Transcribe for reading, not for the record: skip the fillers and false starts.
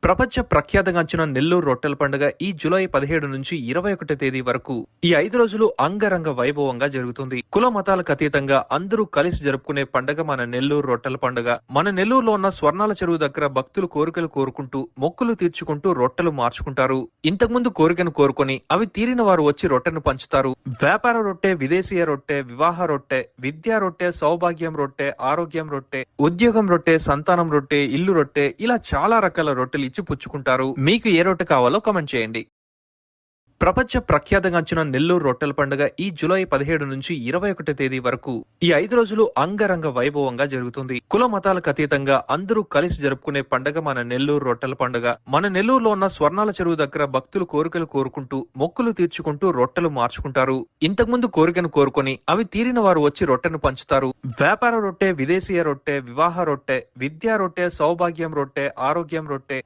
ప్రపంచ ప్రఖ్యాతగాంచిన నెల్లూరు రొట్టెల పండుగ ఈ జూలై 17 నుంచి 21 తేదీ వరకు ఈ 5 రోజులు అంగరంగ వైభవంగా జరుగుతుంది. కుల మతాలకు అతీతంగా అందరూ కలిసి జరుపుకునే పండుగ మన నెల్లూరు రొట్టెల పండుగ. మన నెల్లూరులో ఉన్న స్వర్ణాల చెరువు దగ్గర భక్తులు కోరికలు కోరుకుంటూ మొక్కులు తీర్చుకుంటూ రొట్టెలు మార్చుకుంటారు. ఇంతకుముందు కోరికను కోరుకొని అవి తీరిన వారు వచ్చి రొట్టెను పంచుతారు. వ్యాపార రొట్టె, విదేశీయ రొట్టె, వివాహ రొట్టె, విద్యా రొట్టె, సౌభాగ్యం రొట్టె, ఆరోగ్యం రొట్టె, ఉద్యోగం రొట్టె, సంతానం రొట్టె, ఇల్లు రొట్టె, ఇలా చాలా రకాల రొట్టెలు ఇచ్చి పుచ్చుకుంటారు. మీకు ఏ రొట్టె కావాలో కామెంట్ చేయండి. ప్రపంచ ప్రఖ్యాతగాంచిన నెల్లూరు రొట్టెల పండుగ ఈ జూలై 17 నుంచి 21 తేదీ వరకు ఈ 5 రోజులు అంగరంగ వైభవంగా జరుగుతుంది. కుల మతాలకు అతీతంగా అందరూ కలిసి జరుపుకునే పండుగ మన నెల్లూరు రొట్టెల పండుగ. మన నెల్లూరులో ఉన్న స్వర్ణాల చెరువు దగ్గర భక్తులు కోరికలు కోరుకుంటూ మొక్కులు తీర్చుకుంటూ రొట్టెలు మార్చుకుంటారు. ఇంతకుముందు కోరికను కోరుకొని అవి తీరిన వారు వచ్చి రొట్టెను పంచుతారు. వ్యాపార రొట్టె, విదేశీయ రొట్టె, వివాహ రొట్టె, విద్యా రొట్టె, సౌభాగ్యం రొట్టె, ఆరోగ్యం రొట్టె,